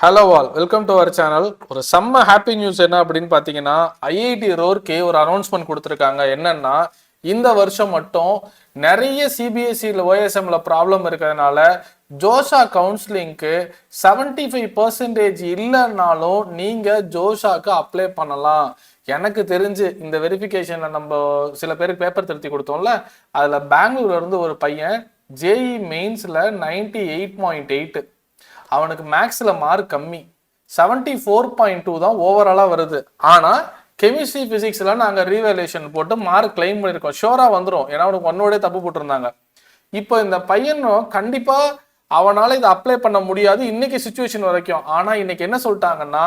Hello all, welcome to our channel. ஒரு செம்ம happy news என்ன அப்படின்னு பார்த்தீங்கன்னா, ஐஐடி ரோர்க்கு ஒரு அனௌன்ஸ்மெண்ட் கொடுத்துருக்காங்க. என்னன்னா, இந்த வருஷம் மட்டும் நிறைய சிபிஎஸ்இல ஓஎஸ்எம்ல ப்ராப்ளம் இருக்கிறதுனால ஜோஷா கவுன்சிலிங்க்கு 75% இல்லைன்னாலும் நீங்கள் ஜோஷாக்கு அப்ளை பண்ணலாம். எனக்கு தெரிஞ்சு இந்த வெரிஃபிகேஷன்ல நம்ம சில பேருக்கு பேப்பர் திருத்தி கொடுத்தோம்ல, அதில் பெங்களூர்ல இருந்து ஒரு பையன் ஜேஇ மெயின்ஸில் 98.8, அவனுக்கு மேக்ஸில் மார்க் கம்மி, 74.2 தான் ஓவராலாக வருது. ஆனால் கெமிஸ்ட்ரி ஃபிசிக்ஸில் நாங்கள் ரீவேல்யூஷன் போட்டு மார்க் கிளைம் பண்ணியிருக்கோம். ஷோராக வந்துடும், ஏன்னா அவனுக்கு ஒன்னோடே தப்பு போட்டிருந்தாங்க. இப்போ இந்த பையனும் கண்டிப்பாக அவனால் இதை அப்ளை பண்ண முடியாது இன்னைக்கு சுச்சுவேஷன் வரைக்கும். ஆனால் இன்னைக்கு என்ன சொல்லிட்டாங்கன்னா,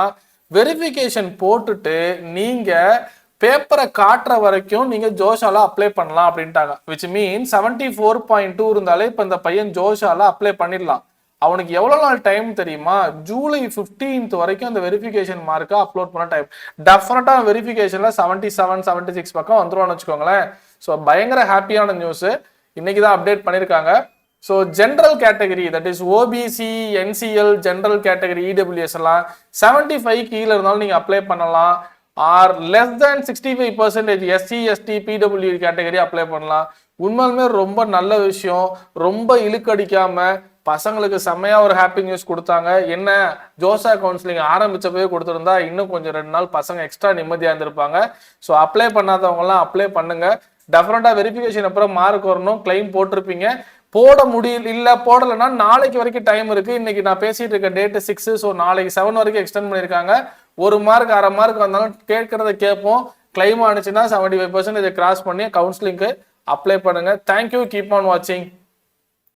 வெரிஃபிகேஷன் போட்டுட்டு நீங்கள் பேப்பரை காட்டுற வரைக்கும் நீங்கள் ஜோஷால அப்ளை பண்ணலாம் அப்படின்ட்டாங்க. விச் மீன் 74.2 இருந்தாலே இப்போ இந்த பையன் ஜோஷால அப்ளை பண்ணிடலாம். அவனுக்கு எவ்வளோ நாள் டைம் தெரியுமா? ஜூலை 15th வரைக்கும் அந்த வெரிஃபிகேஷன் மார்க்கை அப்லோட் பண்ண டைம். டெஃபினட்டாக வெரிஃபிகேஷனில் 77, 76 பக்கம் வந்துருவான்னு வச்சுக்கோங்களேன். ஸோ பயங்கர ஹாப்பியான நியூஸு இன்னைக்கு தான் அப்டேட் பண்ணியிருக்காங்க. So general category, that is OBC, NCL, general category, EWS எல்லாம் 75 கீழே இருந்தாலும் நீங்கள் அப்ளை பண்ணலாம். Or less than 65% SC, ST, PW category apply பண்ணலாம். உண்மையுமே ரொம்ப நல்ல விஷயம். ரொம்ப இழுக்கடிக்காம பசங்களுக்கு செம்மையா ஒரு ஹாப்பி நியூஸ் கொடுத்தாங்க. என்ன, ஜோஷா கவுன்சிலிங் ஆரம்பிச்சப்பவே கொடுத்துருந்தா இன்னும் கொஞ்சம் 2 நாள் பசங்க எக்ஸ்ட்ரா நிம்மதியாக இருந்திருப்பாங்க. ஸோ அப்ளை பண்ணாதவங்கலாம் அப்ளை பண்ணுங்க. டெஃபினட்டாக வெரிஃபிகேஷன் அப்புறம் மார்க் வரணும். கிளைம் போட்டிருப்பீங்க, போட முடியல, இல்லை போடலைன்னா நாளைக்கு வரைக்கும் டைம் இருக்கு. இன்னைக்கு நான் பேசிட்டு இருக்க டேட்டு 6, ஸோ நாளைக்கு 7 வரைக்கும் எக்ஸ்டெண்ட் பண்ணியிருக்காங்க. 1 மார்க் 1/2 மார்க் வந்தாலும் கேட்கறத கேட்போம். கிளைம் ஆனிச்சுன்னா 75% கிராஸ் பண்ணி கவுன்சிலிங்க்கு அப்ளை பண்ணுங்க. தேங்க்யூ, கீப் ஆன் வாட்சிங்.